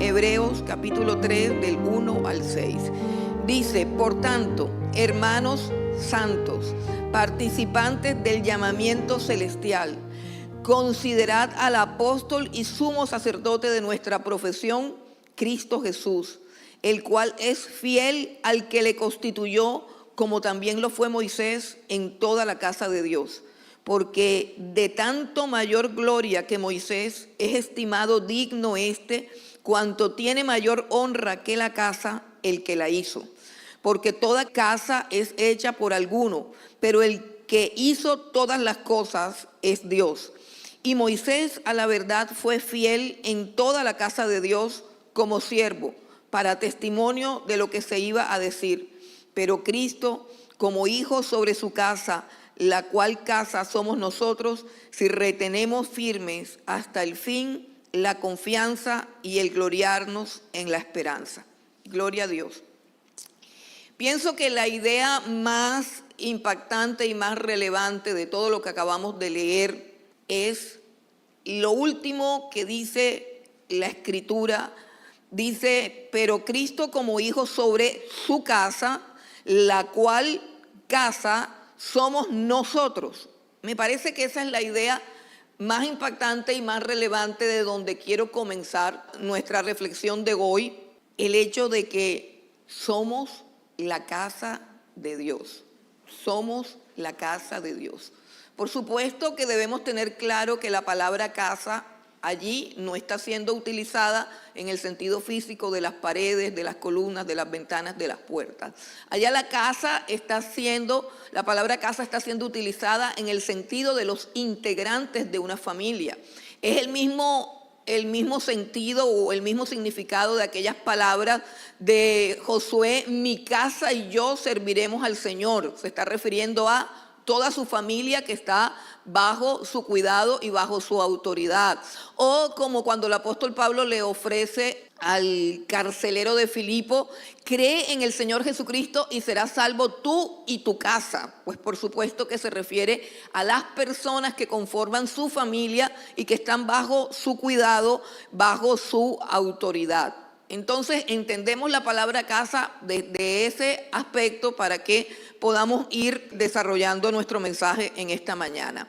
Hebreos capítulo 3 del 1 al 6. Dice: por tanto, hermanos santos, participantes del llamamiento celestial, considerad al apóstol y sumo sacerdote de nuestra profesión, Cristo Jesús, el cual es fiel al que le constituyó, como también lo fue Moisés en toda la casa de Dios. Porque de tanto mayor gloria que Moisés es estimado digno cuanto tiene mayor honra que la casa el que la hizo. Porque toda casa es hecha por alguno, pero el que hizo todas las cosas es Dios. Y Moisés a la verdad fue fiel en toda la casa de Dios como siervo, para testimonio de lo que se iba a decir. Pero Cristo como hijo sobre su casa, la cual casa somos nosotros, si retenemos firmes hasta el fin la confianza y el gloriarnos en la esperanza. Gloria a Dios. Pienso que la idea más impactante y más relevante de todo lo que acabamos de leer es lo último que dice la Escritura. Dice: pero Cristo como hijo sobre su casa, la cual casa somos nosotros. Me parece que esa es la idea más impactante y más relevante de donde quiero comenzar nuestra reflexión de hoy. El hecho de que somos la casa de Dios. Somos la casa de Dios. Por supuesto que debemos tener claro que la palabra casa allí no está siendo utilizada en el sentido físico de las paredes, de las columnas, de las ventanas, de las puertas. Allá la palabra casa está siendo utilizada en el sentido de los integrantes de una familia. Es el mismo sentido o el mismo significado de aquellas palabras de Josué: mi casa y yo serviremos al Señor. Se está refiriendo a toda su familia que está bajo su cuidado y bajo su autoridad. O como cuando el apóstol Pablo le ofrece al carcelero de Filipo: cree en el Señor Jesucristo y serás salvo tú y tu casa. Pues por supuesto que se refiere a las personas que conforman su familia y que están bajo su cuidado, bajo su autoridad. Entonces entendemos la palabra casa desde ese aspecto para que podamos ir desarrollando nuestro mensaje en esta mañana.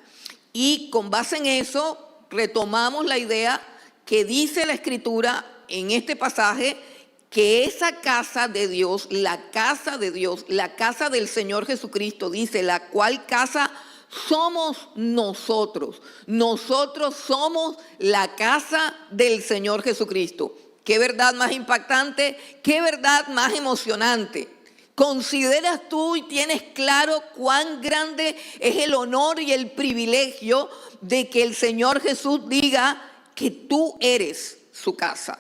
Y con base en eso retomamos la idea que dice la Escritura en este pasaje, que esa casa de Dios, la casa de Dios, la casa del Señor Jesucristo, dice, la cual casa somos nosotros. Nosotros somos la casa del Señor Jesucristo. Qué verdad más impactante, qué verdad más emocionante. ¿Consideras tú y tienes claro cuán grande es el honor y el privilegio de que el Señor Jesús diga que tú eres su casa?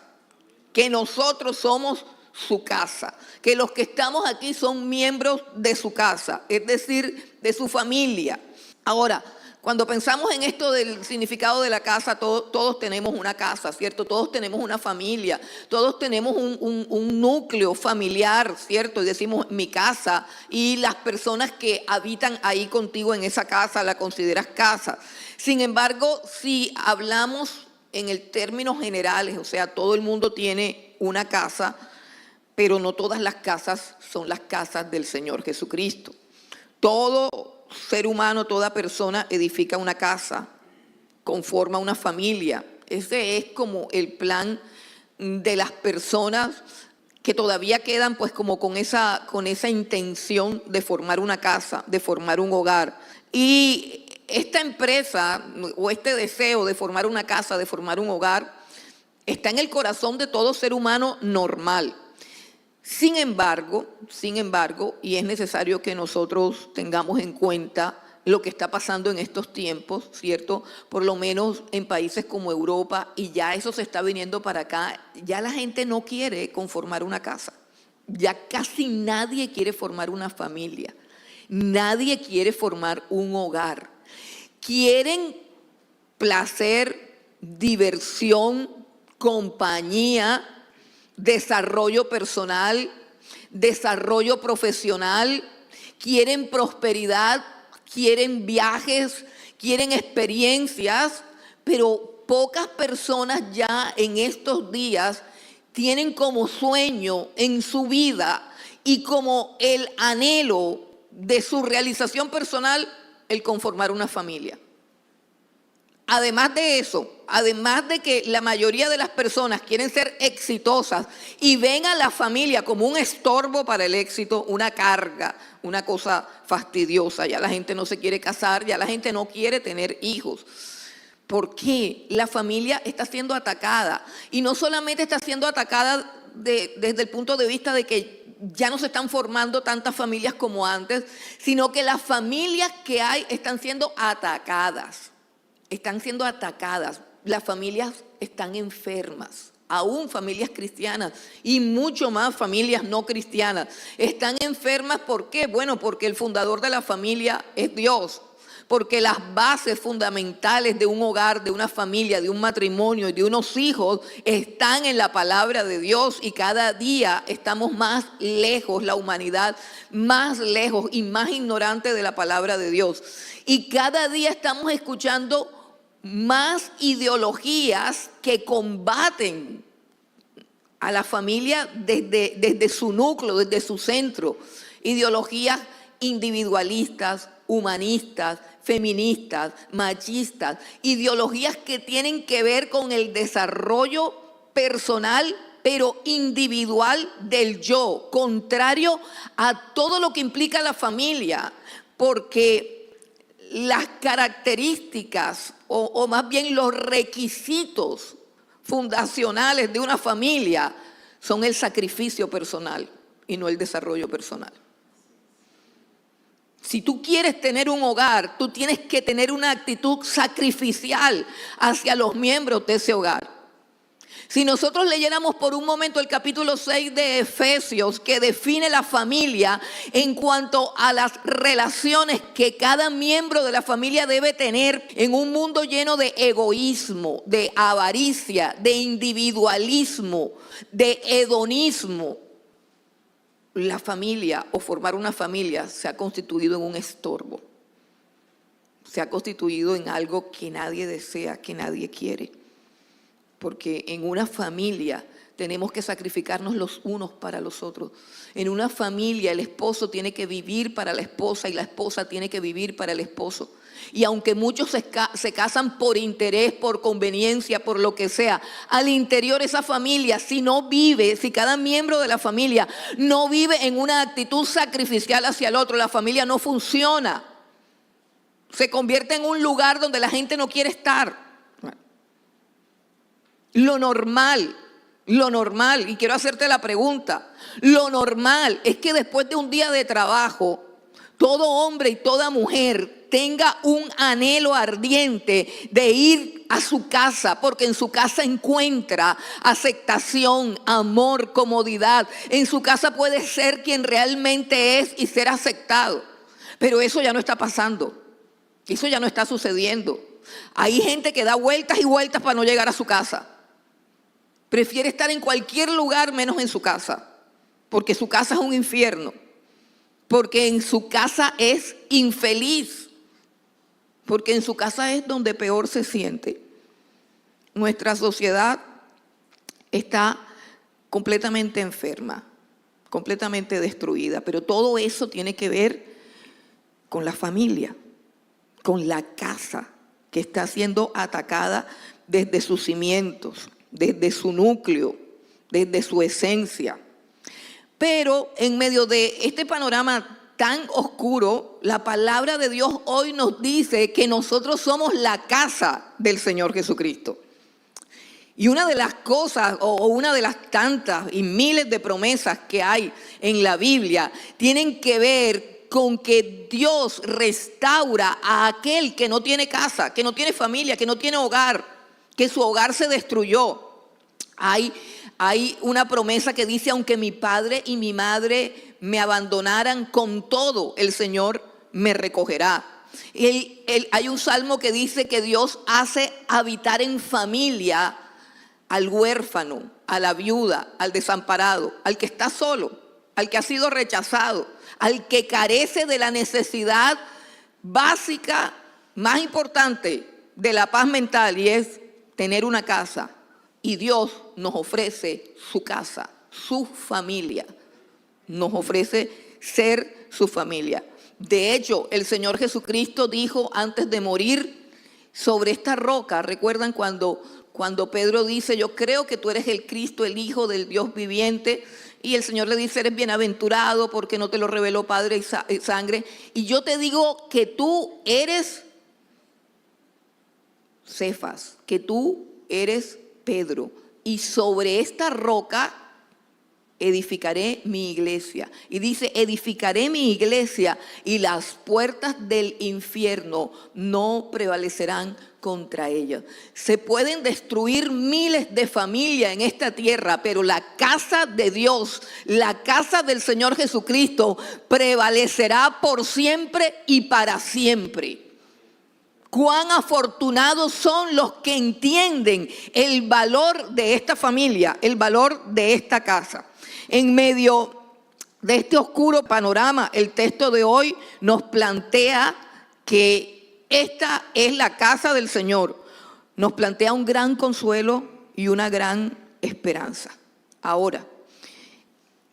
Que nosotros somos su casa, que los que estamos aquí son miembros de su casa, es decir, de su familia. Ahora, cuando pensamos en esto del significado de la casa, todos tenemos una casa, ¿cierto? Todos tenemos una familia, todos tenemos un núcleo familiar, ¿cierto? Y decimos mi casa, y las personas que habitan ahí contigo en esa casa la consideras casa. Sin embargo, si hablamos en términos generales, o sea, todo el mundo tiene una casa, pero no todas las casas son las casas del Señor Jesucristo. Todo ser humano, toda persona edifica una casa, conforma una familia. Ese es como el plan de las personas que todavía quedan pues como con esa intención de formar una casa, de formar un hogar. Y esta empresa o este deseo de formar una casa, de formar un hogar, está en el corazón de todo ser humano normal. Sin embargo, y es necesario que nosotros tengamos en cuenta lo que está pasando en estos tiempos, ¿cierto? Por lo menos en países como Europa, y ya eso se está viniendo para acá, ya la gente no quiere conformar una casa. Ya casi nadie quiere formar una familia. Nadie quiere formar un hogar. Quieren placer, diversión, compañía, desarrollo personal, desarrollo profesional, quieren prosperidad, quieren viajes, quieren experiencias, pero pocas personas ya en estos días tienen como sueño en su vida y como el anhelo de su realización personal el conformar una familia. Además de eso, además de que la mayoría de las personas quieren ser exitosas y ven a la familia como un estorbo para el éxito, una carga, una cosa fastidiosa, ya la gente no se quiere casar, ya la gente no quiere tener hijos. ¿Por qué? La familia está siendo atacada, y no solamente está siendo atacada desde el punto de vista de que ya no se están formando tantas familias como antes, sino que las familias que hay están siendo atacadas. Están siendo atacadas, las familias están enfermas, aún familias cristianas y mucho más familias no cristianas. Están enfermas, ¿por qué? Bueno, porque el fundador de la familia es Dios, porque las bases fundamentales de un hogar, de una familia, de un matrimonio y de unos hijos están en la palabra de Dios, y cada día estamos más lejos, la humanidad más lejos y más ignorante de la palabra de Dios. Y cada día estamos escuchando más ideologías que combaten a la familia desde su núcleo, desde su centro. Ideologías individualistas, humanistas, feministas, machistas, ideologías que tienen que ver con el desarrollo personal, pero individual del yo, contrario a todo lo que implica la familia, porque las características o más bien los requisitos fundacionales de una familia son el sacrificio personal y no el desarrollo personal. Si tú quieres tener un hogar, tú tienes que tener una actitud sacrificial hacia los miembros de ese hogar. Si nosotros leyéramos por un momento el capítulo 6 de Efesios, que define la familia en cuanto a las relaciones que cada miembro de la familia debe tener en un mundo lleno de egoísmo, de avaricia, de individualismo, de hedonismo, la familia o formar una familia se ha constituido en un estorbo. Se ha constituido en algo que nadie desea, que nadie quiere. Porque en una familia tenemos que sacrificarnos los unos para los otros. En una familia el esposo tiene que vivir para la esposa y la esposa tiene que vivir para el esposo. Y aunque muchos se casan por interés, por conveniencia, por lo que sea, al interior esa familia, si no vive, si cada miembro de la familia no vive en una actitud sacrificial hacia el otro, la familia no funciona. Se convierte en un lugar donde la gente no quiere estar. Lo normal, y quiero hacerte la pregunta, lo normal es que después de un día de trabajo, todo hombre y toda mujer tenga un anhelo ardiente de ir a su casa, porque en su casa encuentra aceptación, amor, comodidad. En su casa puede ser quien realmente es y ser aceptado. Pero eso ya no está pasando, eso ya no está sucediendo. Hay gente que da vueltas y vueltas para no llegar a su casa. Prefiere estar en cualquier lugar menos en su casa, porque su casa es un infierno, porque en su casa es infeliz, porque en su casa es donde peor se siente. Nuestra sociedad está completamente enferma, completamente destruida, pero todo eso tiene que ver con la familia, con la casa que está siendo atacada desde sus cimientos, desde su núcleo, desde su esencia. Pero en medio de este panorama tan oscuro, la palabra de Dios hoy nos dice que nosotros somos la casa del Señor Jesucristo. Y una de las cosas, o una de las tantas y miles de promesas que hay en la Biblia, tienen que ver con que Dios restaura a aquel que no tiene casa, que no tiene familia, que no tiene hogar, que su hogar se destruyó. Hay una promesa que dice: aunque mi padre y mi madre me abandonaran, con todo el Señor me recogerá. Hay un salmo que dice que Dios hace habitar en familia al huérfano, a la viuda, al desamparado, al que está solo, al que ha sido rechazado, al que carece de la necesidad básica más importante de la paz mental, y es tener una casa, Y Dios nos ofrece su casa, su familia. Nos ofrece ser su familia. De hecho, el Señor Jesucristo dijo antes de morir, sobre esta roca, ¿recuerdan cuando Pedro dice, yo creo que tú eres el Cristo, el Hijo del Dios viviente? Y el Señor le dice, eres bienaventurado porque no te lo reveló Padre y sangre. Y yo te digo que tú eres Cefas, que tú eres Pedro. Y sobre esta roca edificaré mi iglesia. Y dice, edificaré mi iglesia y las puertas del infierno no prevalecerán contra ella. Se pueden destruir miles de familias en esta tierra, pero la casa de Dios, la casa del Señor Jesucristo, prevalecerá por siempre y para siempre. Cuán afortunados son los que entienden el valor de esta familia, el valor de esta casa. En medio de este oscuro panorama, el texto de hoy nos plantea que esta es la casa del Señor. Nos plantea un gran consuelo y una gran esperanza. Ahora,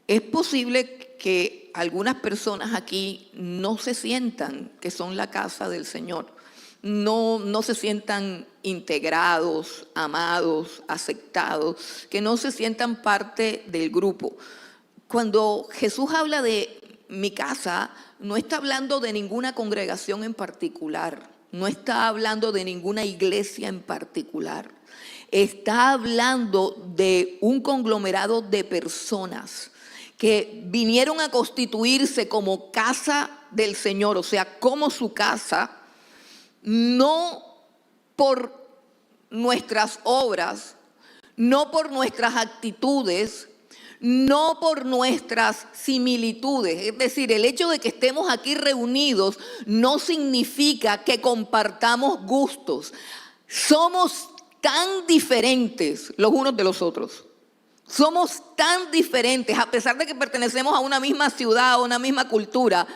es posible que algunas personas aquí no se sientan que son la casa del Señor. No se sientan integrados, amados, aceptados, que no se sientan parte del grupo. Cuando Jesús habla de mi casa, no está hablando de ninguna congregación en particular, no está hablando de ninguna iglesia en particular. Está hablando de un conglomerado de personas que vinieron a constituirse como casa del Señor, o sea, como su casa, no por nuestras obras, no por nuestras actitudes, no por nuestras similitudes. Es decir, el hecho de que estemos aquí reunidos no significa que compartamos gustos. Somos tan diferentes los unos de los otros. Somos tan diferentes, a pesar de que pertenecemos a una misma ciudad, a una misma cultura.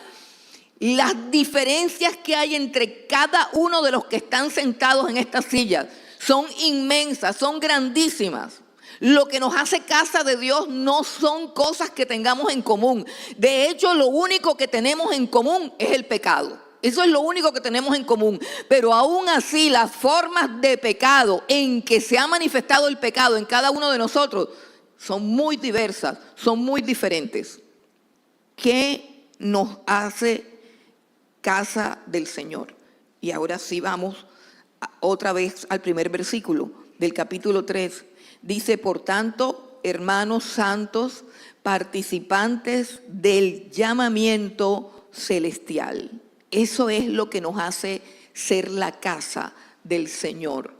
Las diferencias que hay entre cada uno de los que están sentados en estas sillas son inmensas, son grandísimas. Lo que nos hace casa de Dios no son cosas que tengamos en común. De hecho, lo único que tenemos en común es el pecado. Eso es lo único que tenemos en común. Pero aún así, las formas de pecado en que se ha manifestado el pecado en cada uno de nosotros son muy diversas, son muy diferentes. ¿Qué nos hace casa del Señor? Y ahora sí vamos otra vez al primer versículo del capítulo 3. Dice, por tanto, hermanos santos, participantes del llamamiento celestial. Eso es lo que nos hace ser la casa del Señor.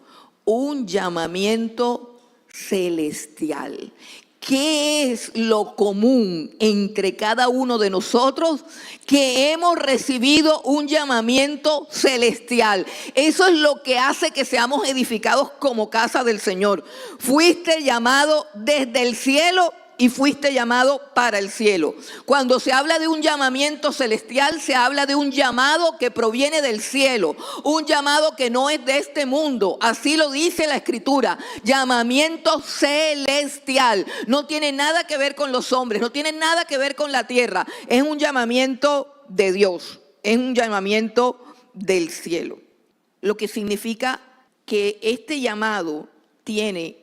Un llamamiento celestial. ¿Qué es lo común entre cada uno de nosotros? Que hemos recibido un llamamiento celestial. Eso es lo que hace que seamos edificados como casa del Señor. Fuiste llamado desde el cielo y fuiste llamado para el cielo. Cuando se habla de un llamamiento celestial, se habla de un llamado que proviene del cielo, un llamado que no es de este mundo. Así lo dice la Escritura, llamamiento celestial. No tiene nada que ver con los hombres, no tiene nada que ver con la tierra. Es un llamamiento de Dios, es un llamamiento del cielo. Lo que significa que este llamado tiene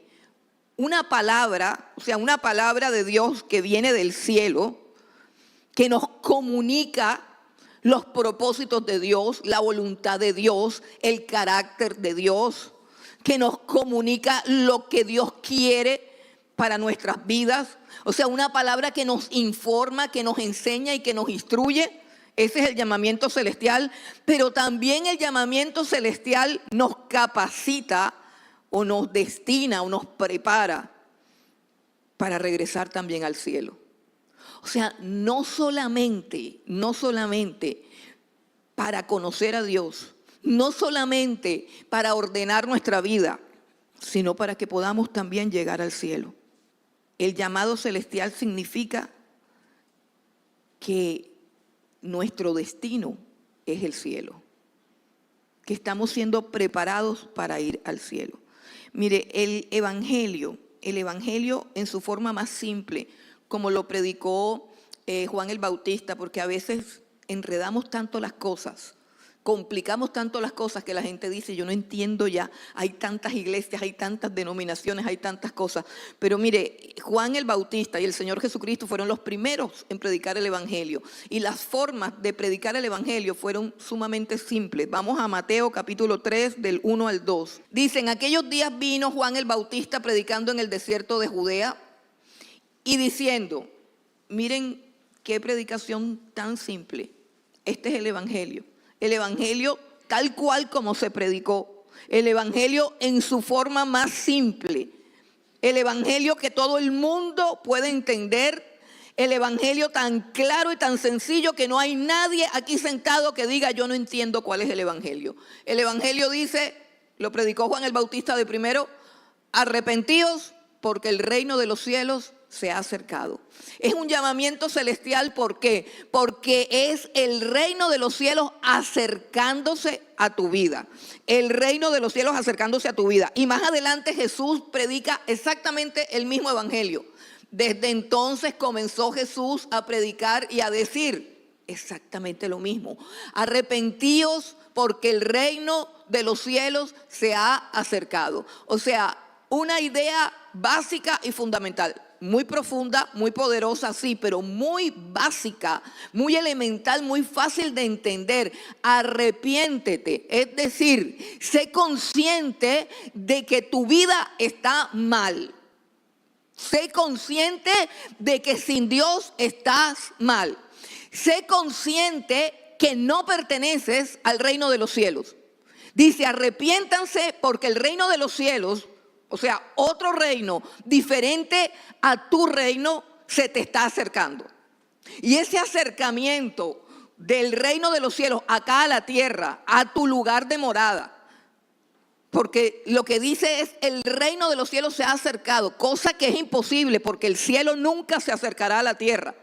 una palabra, o sea, una palabra de Dios que viene del cielo, que nos comunica los propósitos de Dios, la voluntad de Dios, el carácter de Dios, que nos comunica lo que Dios quiere para nuestras vidas. O sea, una palabra que nos informa, que nos enseña y que nos instruye. Ese es el llamamiento celestial, pero también el llamamiento celestial nos capacita o nos destina o nos prepara para regresar también al cielo. O sea, no solamente para conocer a Dios, no solamente para ordenar nuestra vida, sino para que podamos también llegar al cielo. El llamado celestial significa que nuestro destino es el cielo, que estamos siendo preparados para ir al cielo. Mire, el evangelio en su forma más simple, como lo predicó Juan el Bautista, porque a veces enredamos tanto las cosas, complicamos tanto las cosas que la gente dice, yo no entiendo ya, hay tantas iglesias, hay tantas denominaciones, hay tantas cosas. Pero mire, Juan el Bautista y el Señor Jesucristo fueron los primeros en predicar el evangelio. Y las formas de predicar el evangelio fueron sumamente simples. Vamos a Mateo capítulo 3 del 1 al 2. Dice, en aquellos días vino Juan el Bautista predicando en el desierto de Judea y diciendo, miren qué predicación tan simple. Este es el evangelio. El evangelio tal cual como se predicó. El evangelio en su forma más simple. El evangelio que todo el mundo puede entender. El evangelio tan claro y tan sencillo que no hay nadie aquí sentado que diga yo no entiendo cuál es el evangelio. El evangelio dice, lo predicó Juan el Bautista de primero, arrepentíos porque el reino de los cielos se ha acercado. Es un llamamiento celestial, ¿por qué? Porque es el reino de los cielos acercándose a tu vida. El reino de los cielos acercándose a tu vida. Y más adelante Jesús predica exactamente el mismo evangelio. Desde entonces comenzó Jesús a predicar y a decir exactamente lo mismo. Arrepentíos porque el reino de los cielos se ha acercado. O sea, una idea básica y fundamental. Muy profunda, muy poderosa, sí, pero muy básica, muy elemental, muy fácil de entender. Arrepiéntete, es decir, sé consciente de que tu vida está mal. Sé consciente de que sin Dios estás mal. Sé consciente que no perteneces al reino de los cielos. Dice, arrepiéntanse porque el reino de los cielos, o sea, otro reino diferente a tu reino se te está acercando. Y ese acercamiento del reino de los cielos acá a la tierra, a tu lugar de morada, porque lo que dice es el reino de los cielos se ha acercado, cosa que es imposible porque el cielo nunca se acercará a la tierra.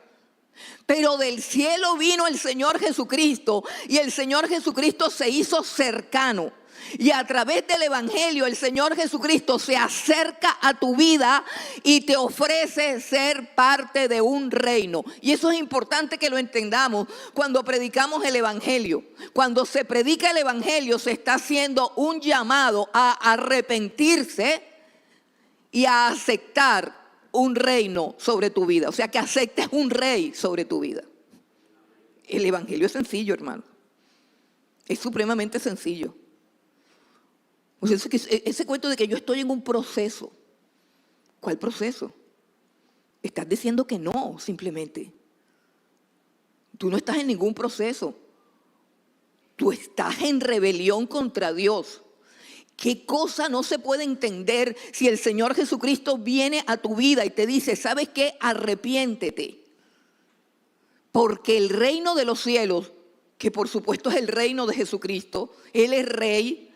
Pero del cielo vino el Señor Jesucristo y el Señor Jesucristo se hizo cercano. Y a través del evangelio el Señor Jesucristo se acerca a tu vida y te ofrece ser parte de un reino. Y eso es importante que lo entendamos cuando predicamos el evangelio. Cuando se predica el evangelio se está haciendo un llamado a arrepentirse y a aceptar un reino sobre tu vida. O sea, que aceptes un rey sobre tu vida. El evangelio es sencillo, hermano. Es supremamente sencillo. O sea, ese cuento de que yo estoy en un proceso. ¿Cuál proceso? Estás diciendo que no, simplemente. Tú no estás en ningún proceso. Tú estás en rebelión contra Dios. ¿Qué cosa no se puede entender si el Señor Jesucristo viene a tu vida y te dice, ¿sabes qué? Arrepiéntete. Porque el reino de los cielos, que por supuesto es el reino de Jesucristo, Él es rey,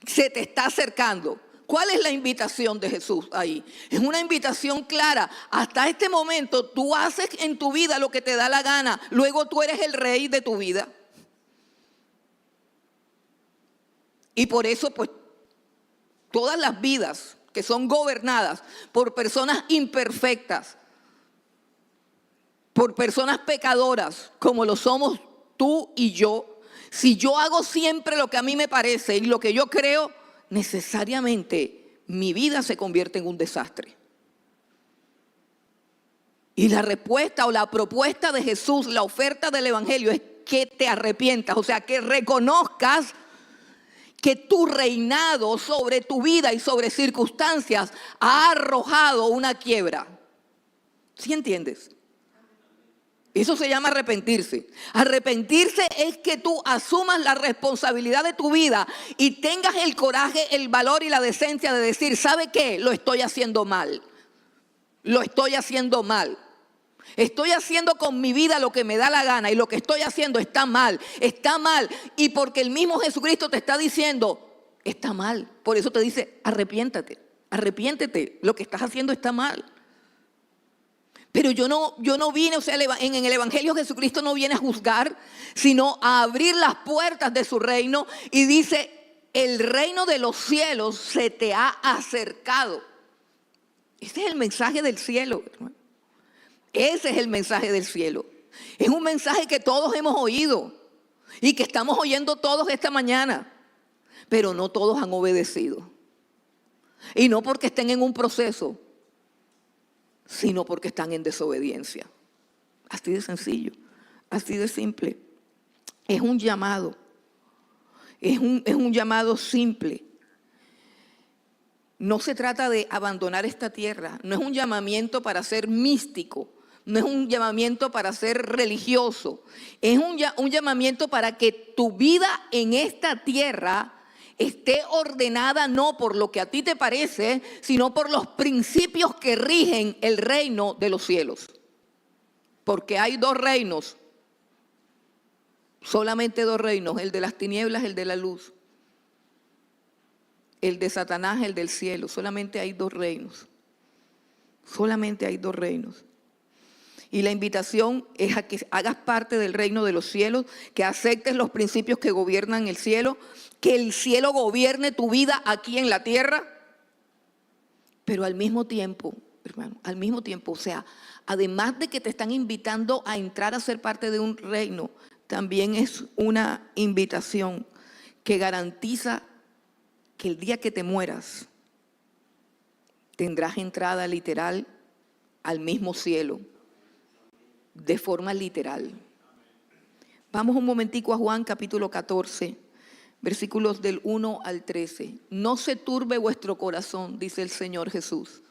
se te está acercando. ¿Cuál es la invitación de Jesús ahí? Es una invitación clara. Hasta este momento tú haces en tu vida lo que te da la gana. Luego tú eres el rey de tu vida. Y por eso pues todas las vidas que son gobernadas por personas imperfectas, por personas pecadoras como lo somos tú y yo, si yo hago siempre lo que a mí me parece y lo que yo creo, necesariamente mi vida se convierte en un desastre. Y la respuesta o la propuesta de Jesús, la oferta del evangelio es que te arrepientas, o sea, que reconozcas que tu reinado sobre tu vida y sobre circunstancias ha arrojado una quiebra. ¿Sí entiendes? Eso se llama arrepentirse. Arrepentirse es que tú asumas la responsabilidad de tu vida y tengas el coraje, el valor y la decencia de decir, ¿sabe qué? Lo estoy haciendo mal. Lo estoy haciendo mal. Estoy haciendo con mi vida lo que me da la gana y lo que estoy haciendo está mal. Está mal. Y porque el mismo Jesucristo te está diciendo, está mal. Por eso te dice, arrepiéntate. Arrepiéntete. Lo que estás haciendo está mal. Pero yo no vine, o sea, en el evangelio Jesucristo no viene a juzgar, sino a abrir las puertas de su reino y dice, el reino de los cielos se te ha acercado. Ese es el mensaje del cielo, hermano. Ese es el mensaje del cielo. Es un mensaje que todos hemos oído y que estamos oyendo todos esta mañana, pero no todos han obedecido. Y no porque estén en un proceso, sino porque están en desobediencia. Así de sencillo, así de simple. Es un llamado, es un llamado simple. No se trata de abandonar esta tierra, no es un llamamiento para ser místico, no es un llamamiento para ser religioso, es un llamamiento para que tu vida en esta tierra esté ordenada no por lo que a ti te parece, sino por los principios que rigen el reino de los cielos. Porque hay dos reinos, solamente dos reinos, el de las tinieblas, el de la luz. El de Satanás, el del cielo. Solamente hay dos reinos. Solamente hay dos reinos. Y la invitación es a que hagas parte del reino de los cielos, que aceptes los principios que gobiernan el cielo, que el cielo gobierne tu vida aquí en la tierra, pero al mismo tiempo, hermano, al mismo tiempo, o sea, además de que te están invitando a entrar a ser parte de un reino, también es una invitación que garantiza que el día que te mueras tendrás entrada literal al mismo cielo, de forma literal. Vamos un momentico a Juan capítulo 14, versículos del 1 al 13. No se turbe vuestro corazón, dice el Señor Jesús.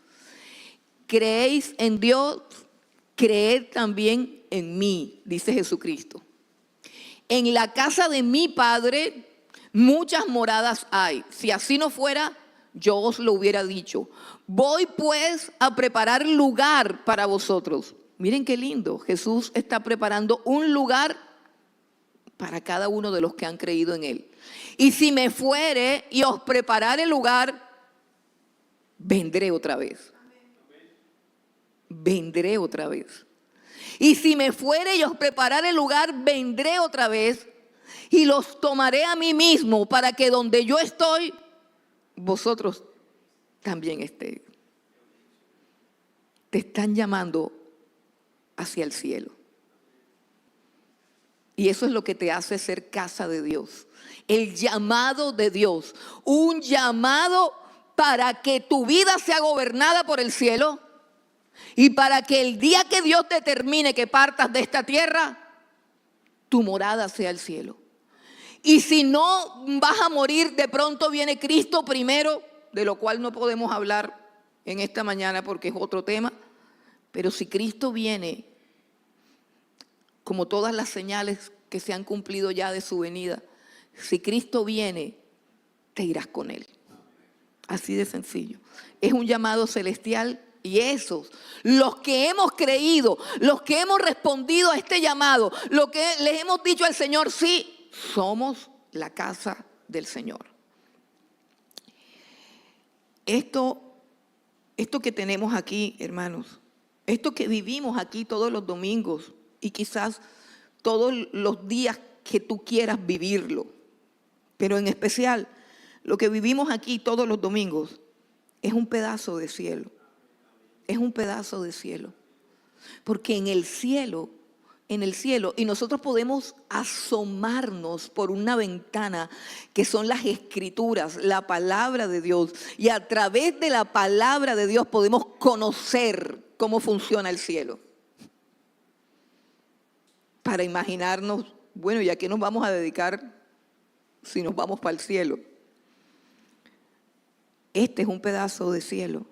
Creéis en Dios, creed también en mí, dice Jesucristo. En la casa de mi Padre muchas moradas hay. Si así no fuera, yo os lo hubiera dicho. Voy pues a preparar lugar para vosotros. Miren qué lindo. Jesús está preparando un lugar para cada uno de los que han creído en Él. Y si me fuere y os preparare el lugar, vendré otra vez. Vendré otra vez. Y si me fuere y os preparare el lugar, vendré otra vez y los tomaré a mí mismo, para que donde yo estoy, vosotros también estéis. Te están llamando hacia el cielo. Y eso es lo que te hace ser casa de Dios. El llamado de Dios. Un llamado para que tu vida sea gobernada por el cielo. Y para que el día que Dios determine que partas de esta tierra, tu morada sea el cielo. Y si no vas a morir, de pronto viene Cristo primero, de lo cual no podemos hablar en esta mañana porque es otro tema. Pero si Cristo viene, como todas las señales que se han cumplido ya de su venida, si Cristo viene, te irás con Él. Así de sencillo. Es un llamado celestial. Y esos, los que hemos creído, los que hemos respondido a este llamado, lo que les hemos dicho al Señor, sí, somos la casa del Señor. Esto que tenemos aquí, hermanos, esto que vivimos aquí todos los domingos y quizás todos los días que tú quieras vivirlo, pero en especial lo que vivimos aquí todos los domingos es un pedazo de cielo. Es un pedazo de cielo. Porque en el cielo, y nosotros podemos asomarnos por una ventana que son las Escrituras, la palabra de Dios. Y a través de la palabra de Dios podemos conocer cómo funciona el cielo. Para imaginarnos, bueno, ¿y a qué nos vamos a dedicar si nos vamos para el cielo? Este es un pedazo de cielo.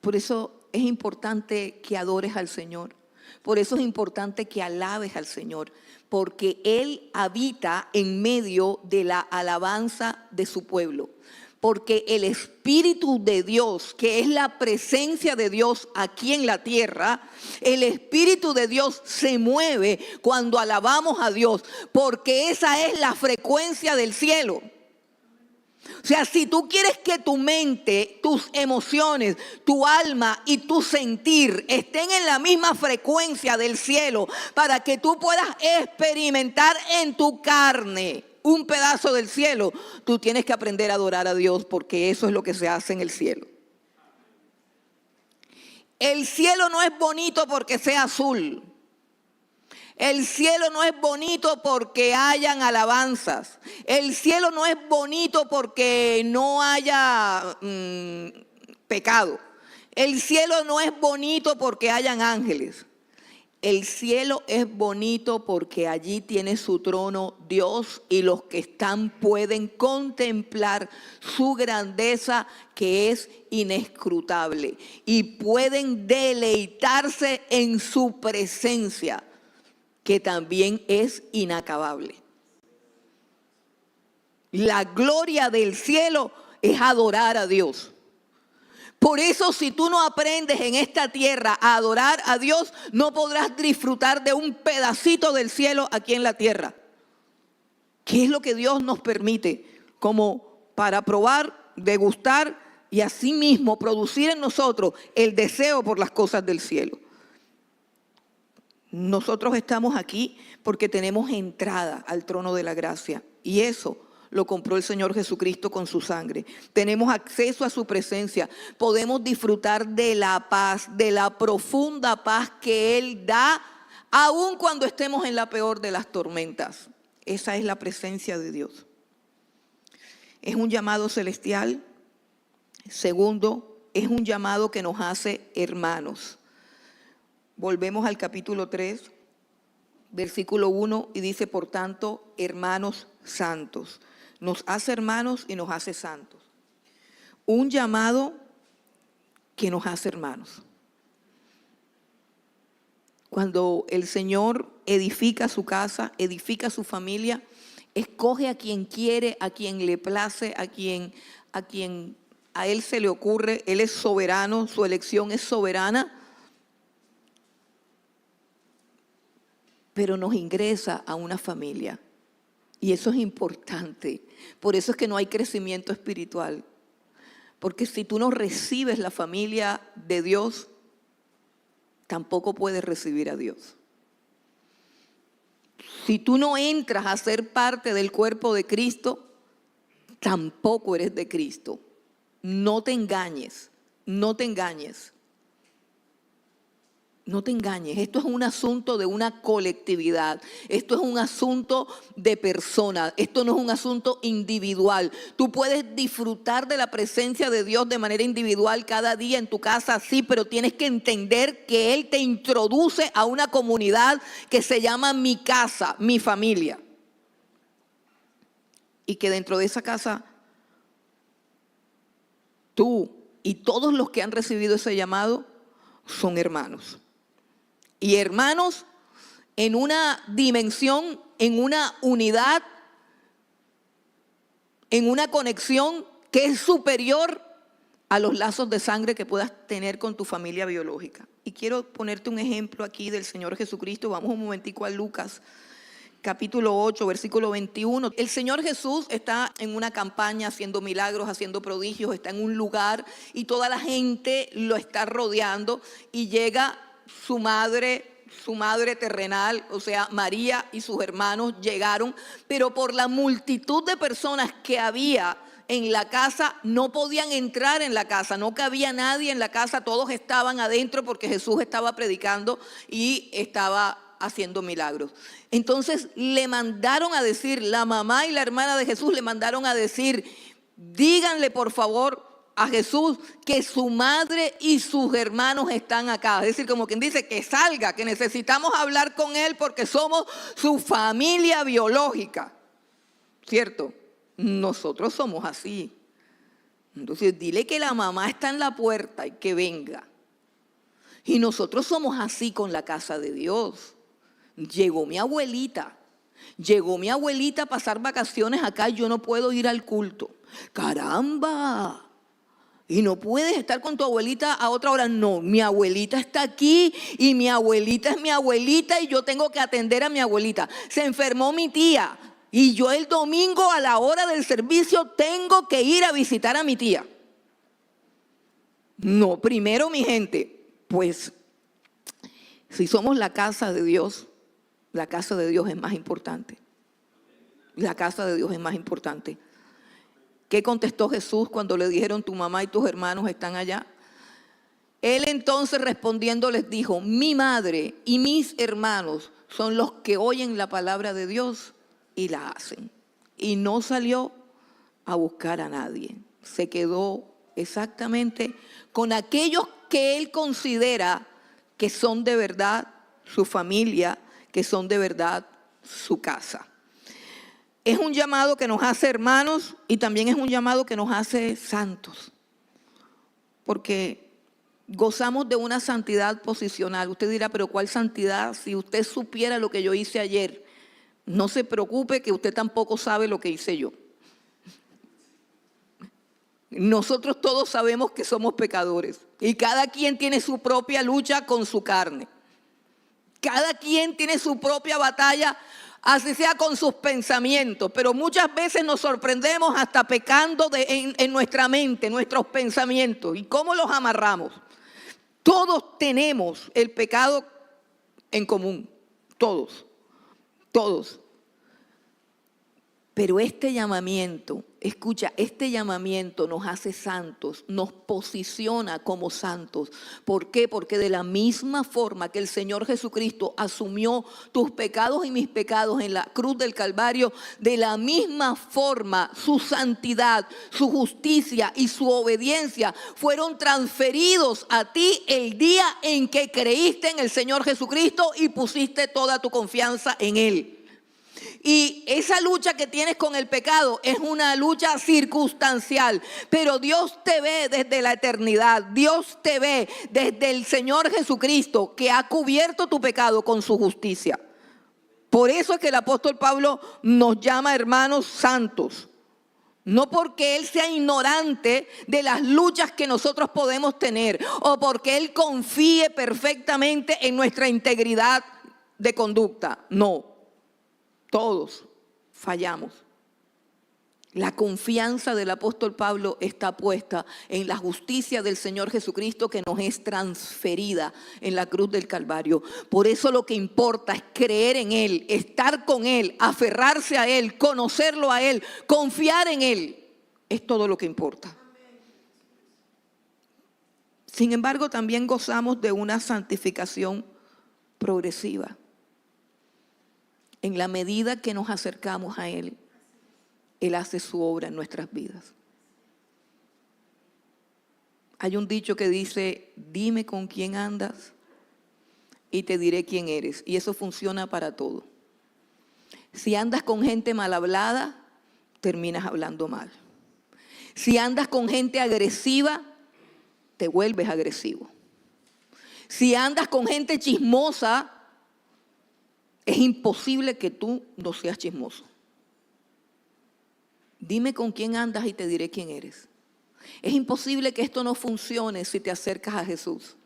Por eso es importante que adores al Señor. Por eso es importante que alabes al Señor. Porque Él habita en medio de la alabanza de su pueblo. Porque el Espíritu de Dios, que es la presencia de Dios aquí en la tierra, el Espíritu de Dios se mueve cuando alabamos a Dios. Porque esa es la frecuencia del cielo. O sea, si tú quieres que tu mente, tus emociones, tu alma y tu sentir estén en la misma frecuencia del cielo para que tú puedas experimentar en tu carne un pedazo del cielo, tú tienes que aprender a adorar a Dios, porque eso es lo que se hace en el cielo. El cielo no es bonito porque sea azul. El cielo no es bonito porque hayan alabanzas. El cielo no es bonito porque no haya pecado. El cielo no es bonito porque hayan ángeles. El cielo es bonito porque allí tiene su trono Dios, y los que están pueden contemplar su grandeza, que es inescrutable, y pueden deleitarse en su presencia, que también es inacabable. La gloria del cielo es adorar a Dios. Por eso, si tú no aprendes en esta tierra a adorar a Dios, no podrás disfrutar de un pedacito del cielo aquí en la tierra. ¿Qué es lo que Dios nos permite? Como para probar, degustar y asimismo producir en nosotros el deseo por las cosas del cielo. Nosotros estamos aquí porque tenemos entrada al trono de la gracia, y eso lo compró el Señor Jesucristo con su sangre. Tenemos acceso a su presencia. Podemos disfrutar de la paz, de la profunda paz que Él da, aun cuando estemos en la peor de las tormentas. Esa es la presencia de Dios. Es un llamado celestial. Segundo, es un llamado que nos hace hermanos. Volvemos al capítulo 3, versículo 1, y dice: por tanto, hermanos santos. Nos hace hermanos y nos hace santos. Un llamado que nos hace hermanos. Cuando el Señor edifica su casa, edifica su familia, escoge a quien quiere, a quien le place, a quien a Él se le ocurre. Él es soberano, su elección es soberana, pero nos ingresa a una familia. Y eso es importante. Por eso es que no hay crecimiento espiritual. Porque si tú no recibes la familia de Dios, tampoco puedes recibir a Dios. Si tú no entras a ser parte del cuerpo de Cristo, tampoco eres de Cristo. No te engañes, no te engañes. No te engañes, esto es un asunto de una colectividad, esto es un asunto de personas, esto no es un asunto individual. Tú puedes disfrutar de la presencia de Dios de manera individual cada día en tu casa, sí, pero tienes que entender que Él te introduce a una comunidad que se llama mi casa, mi familia. Y que dentro de esa casa, tú y todos los que han recibido ese llamado son hermanos. Y hermanos en una dimensión, en una unidad, en una conexión que es superior a los lazos de sangre que puedas tener con tu familia biológica. Y quiero ponerte un ejemplo aquí del Señor Jesucristo. Vamos un momentico a Lucas, capítulo 8, versículo 21. El Señor Jesús está en una campaña haciendo milagros, haciendo prodigios, está en un lugar y toda la gente lo está rodeando, y llega su madre terrenal, o sea, María, y sus hermanos llegaron, pero por la multitud de personas que había en la casa, no podían entrar en la casa, no cabía nadie en la casa, todos estaban adentro porque Jesús estaba predicando y estaba haciendo milagros. Entonces le mandaron a decir, la mamá y la hermana de Jesús le mandaron a decir: díganle por favor a Jesús que su madre y sus hermanos están acá. Es decir, como quien dice, que salga, que necesitamos hablar con él porque somos su familia biológica. ¿Cierto? Nosotros somos así. Entonces dile que la mamá está en la puerta y que venga. Y nosotros somos así con la casa de Dios. Llegó mi abuelita a pasar vacaciones acá y yo no puedo ir al culto. ¡Caramba! Y no puedes estar con tu abuelita a otra hora. No, mi abuelita está aquí y mi abuelita es mi abuelita y yo tengo que atender a mi abuelita. Se enfermó mi tía y yo el domingo a la hora del servicio tengo que ir a visitar a mi tía. No, primero, mi gente, pues si somos la casa de Dios es más importante. La casa de Dios es más importante. ¿Qué contestó Jesús cuando le dijeron tu mamá y tus hermanos están allá? Él entonces respondiendo les dijo, mi madre y mis hermanos son los que oyen la palabra de Dios y la hacen. Y no salió a buscar a nadie. Se quedó exactamente con aquellos que él considera que son de verdad su familia, que son de verdad su casa. Es un llamado que nos hace hermanos y también es un llamado que nos hace santos. Porque gozamos de una santidad posicional. Usted dirá, pero ¿cuál santidad? Si usted supiera lo que yo hice ayer, no se preocupe que usted tampoco sabe lo que hice yo. Nosotros todos sabemos que somos pecadores y cada quien tiene su propia lucha con su carne. Cada quien tiene su propia batalla, así sea con sus pensamientos, pero muchas veces nos sorprendemos hasta pecando en nuestra mente, nuestros pensamientos. ¿Y cómo los amarramos? Todos tenemos el pecado en común, todos. Pero este llamamiento, escucha, este llamamiento nos hace santos, nos posiciona como santos. ¿Por qué? Porque de la misma forma que el Señor Jesucristo asumió tus pecados y mis pecados en la cruz del Calvario, de la misma forma su santidad, su justicia y su obediencia fueron transferidos a ti el día en que creíste en el Señor Jesucristo y pusiste toda tu confianza en Él. Y esa lucha que tienes con el pecado es una lucha circunstancial, pero Dios te ve desde la eternidad, Dios te ve desde el Señor Jesucristo que ha cubierto tu pecado con su justicia. Por eso es que el apóstol Pablo nos llama hermanos santos. No porque Él sea ignorante de las luchas que nosotros podemos tener o porque Él confíe perfectamente en nuestra integridad de conducta, no. Todos fallamos. La confianza del apóstol Pablo está puesta en la justicia del Señor Jesucristo que nos es transferida en la cruz del Calvario. Por eso lo que importa es creer en Él, estar con Él, aferrarse a Él, conocerlo a Él, confiar en Él. Es todo lo que importa. Sin embargo, también gozamos de una santificación progresiva. En la medida que nos acercamos a Él, Él hace su obra en nuestras vidas. Hay un dicho que dice, dime con quién andas y te diré quién eres. Y eso funciona para todo. Si andas con gente mal hablada, terminas hablando mal. Si andas con gente agresiva, te vuelves agresivo. Si andas con gente chismosa, es imposible que tú no seas chismoso. Dime con quién andas y te diré quién eres. Es imposible que esto no funcione si te acercas a Jesús.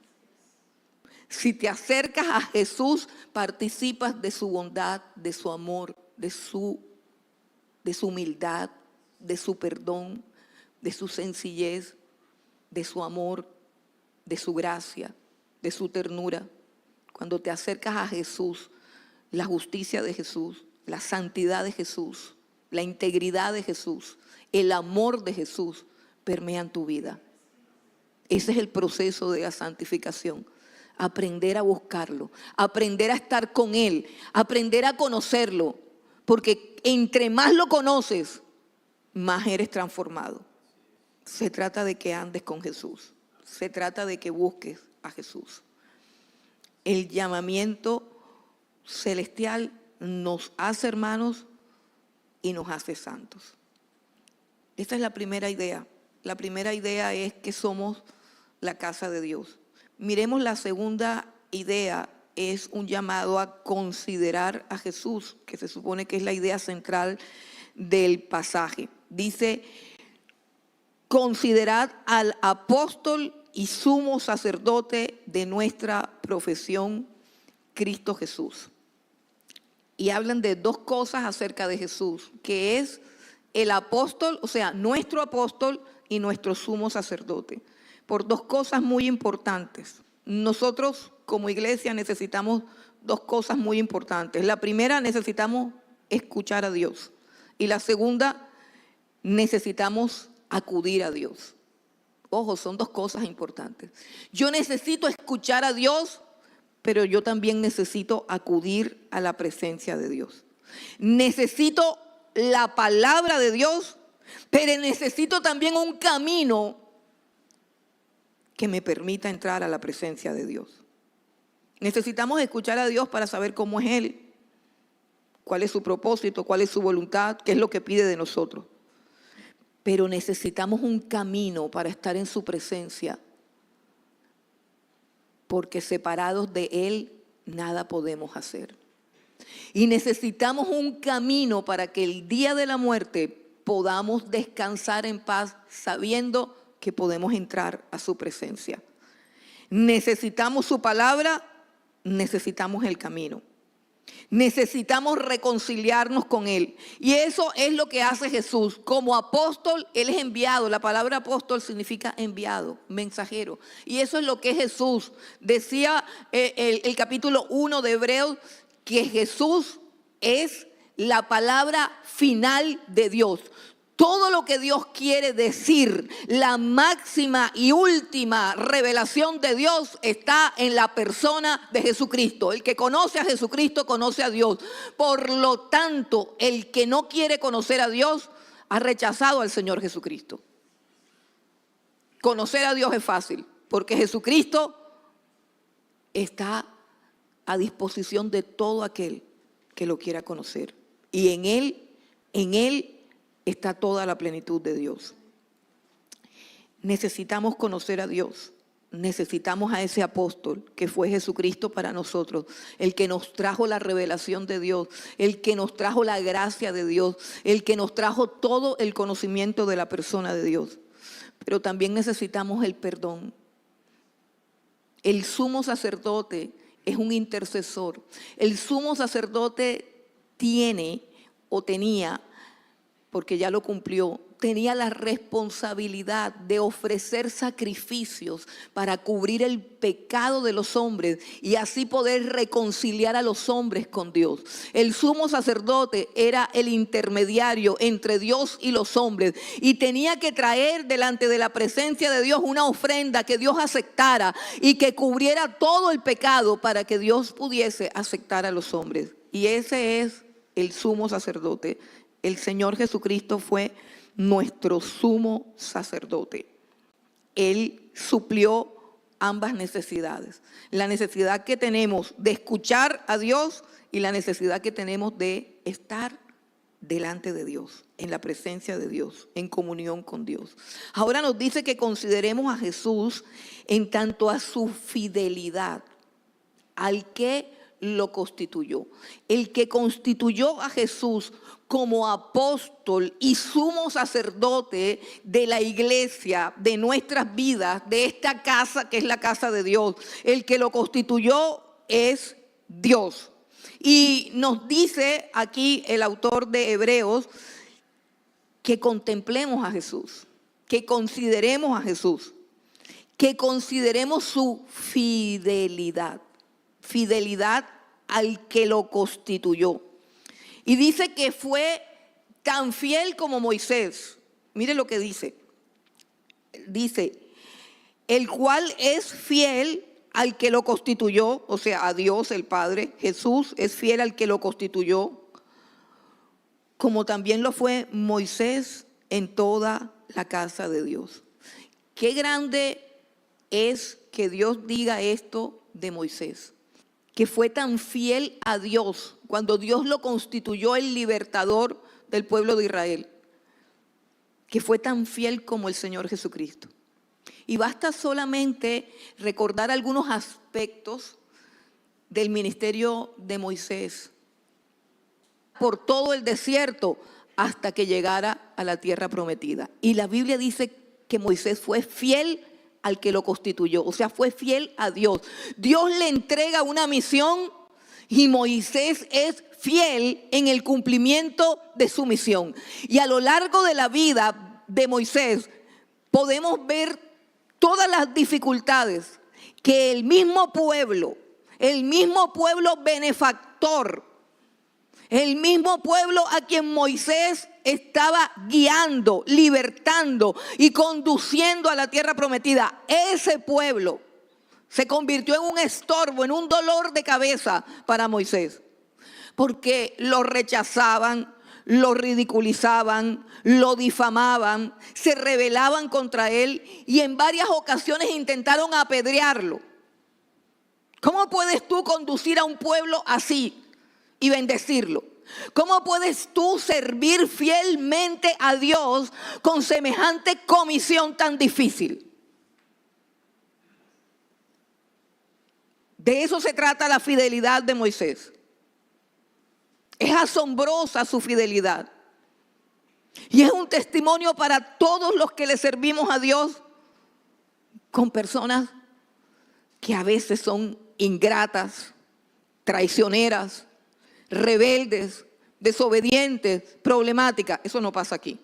Si te acercas a Jesús, participas de su bondad, de su amor, de su humildad, de su perdón, de su sencillez, de su amor, de su gracia, de su ternura. Cuando te acercas a Jesús, la justicia de Jesús, la santidad de Jesús, la integridad de Jesús, el amor de Jesús permean tu vida. Ese es el proceso de la santificación. Aprender a buscarlo, aprender a estar con Él, aprender a conocerlo. Porque entre más lo conoces, más eres transformado. Se trata de que andes con Jesús. Se trata de que busques a Jesús. El llamamiento celestial nos hace hermanos y nos hace santos. Esta es la primera idea. La primera idea es que somos la casa de Dios. Miremos la segunda idea, es un llamado a considerar a Jesús, que se supone que es la idea central del pasaje. Dice, considerad al apóstol y sumo sacerdote de nuestra profesión, Cristo Jesús. Y hablan de dos cosas acerca de Jesús, que es el apóstol, o sea, nuestro apóstol y nuestro sumo sacerdote. Por dos cosas muy importantes. Nosotros como iglesia necesitamos dos cosas muy importantes. La primera, necesitamos escuchar a Dios. Y la segunda, necesitamos acudir a Dios. Ojo, son dos cosas importantes. Yo necesito escuchar a Dios, pero yo también necesito acudir a la presencia de Dios. Necesito la palabra de Dios, pero necesito también un camino que me permita entrar a la presencia de Dios. Necesitamos escuchar a Dios para saber cómo es Él, cuál es su propósito, cuál es su voluntad, qué es lo que pide de nosotros. Pero necesitamos un camino para estar en su presencia, porque separados de Él nada podemos hacer. Y necesitamos un camino para que el día de la muerte podamos descansar en paz sabiendo que podemos entrar a su presencia. Necesitamos su palabra, necesitamos el camino. Necesitamos reconciliarnos con Él. Y eso es lo que hace Jesús. Como apóstol, Él es enviado. La palabra apóstol significa enviado, mensajero. Y eso es lo que es Jesús. Decía el capítulo 1 de Hebreos que Jesús es la palabra final de Dios. Todo lo que Dios quiere decir, la máxima y última revelación de Dios está en la persona de Jesucristo. El que conoce a Jesucristo conoce a Dios. Por lo tanto, el que no quiere conocer a Dios ha rechazado al Señor Jesucristo. Conocer a Dios es fácil, porque Jesucristo está a disposición de todo aquel que lo quiera conocer. Y en Él está toda la plenitud de Dios. Necesitamos conocer a Dios. Necesitamos a ese apóstol que fue Jesucristo para nosotros, el que nos trajo la revelación de Dios, el que nos trajo la gracia de Dios, el que nos trajo todo el conocimiento de la persona de Dios. Pero también necesitamos el perdón. El sumo sacerdote es un intercesor. El sumo sacerdote tiene o tenía, porque ya lo cumplió, tenía la responsabilidad de ofrecer sacrificios para cubrir el pecado de los hombres y así poder reconciliar a los hombres con Dios. El sumo sacerdote era el intermediario entre Dios y los hombres y tenía que traer delante de la presencia de Dios una ofrenda que Dios aceptara y que cubriera todo el pecado para que Dios pudiese aceptar a los hombres. Y ese es el sumo sacerdote. El Señor Jesucristo fue nuestro sumo sacerdote. Él suplió ambas necesidades. La necesidad que tenemos de escuchar a Dios y la necesidad que tenemos de estar delante de Dios, en la presencia de Dios, en comunión con Dios. Ahora nos dice que consideremos a Jesús en tanto a su fidelidad, al que lo constituyó. El que constituyó a Jesús como apóstol y sumo sacerdote de la iglesia, de nuestras vidas, de esta casa que es la casa de Dios. El que lo constituyó es Dios. Y nos dice aquí el autor de Hebreos que contemplemos a Jesús, que consideremos a Jesús, que consideremos su fidelidad. Fidelidad al que lo constituyó. Y dice que fue tan fiel como Moisés. Mire lo que dice. Dice, el cual es fiel al que lo constituyó, o sea, a Dios el Padre. Jesús es fiel al que lo constituyó, como también lo fue Moisés en toda la casa de Dios. Qué grande es que Dios diga esto de Moisés, que fue tan fiel a Dios cuando Dios lo constituyó el libertador del pueblo de Israel, que fue tan fiel como el Señor Jesucristo. Y basta solamente recordar algunos aspectos del ministerio de Moisés por todo el desierto hasta que llegara a la tierra prometida. Y la Biblia dice que Moisés fue fiel al que lo constituyó, o sea, fue fiel a Dios. Dios le entrega una misión y Moisés es fiel en el cumplimiento de su misión. Y a lo largo de la vida de Moisés podemos ver todas las dificultades que el mismo pueblo benefactor, El mismo pueblo a quien Moisés estaba guiando, libertando y conduciendo a la tierra prometida. Ese pueblo se convirtió en un estorbo, en un dolor de cabeza para Moisés. Porque lo rechazaban, lo ridiculizaban, lo difamaban, se rebelaban contra él y en varias ocasiones intentaron apedrearlo. ¿Cómo puedes tú conducir a un pueblo así y bendecirlo? ¿Cómo puedes tú servir fielmente a Dios con semejante comisión tan difícil? De eso se trata la fidelidad de Moisés. Es asombrosa su fidelidad. Y es un testimonio para todos los que le servimos a Dios con personas que a veces son ingratas, traicioneras, rebeldes, desobedientes, problemáticas. Eso no pasa aquí.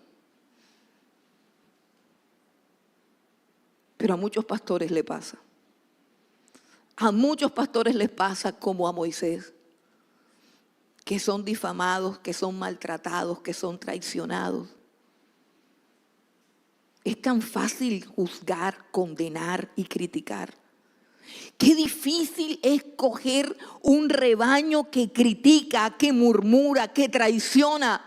Pero a muchos pastores le pasa. A muchos pastores les pasa como a Moisés, que son difamados, que son maltratados, que son traicionados. Es tan fácil juzgar, condenar y criticar. Qué difícil es coger un rebaño que critica, que murmura, que traiciona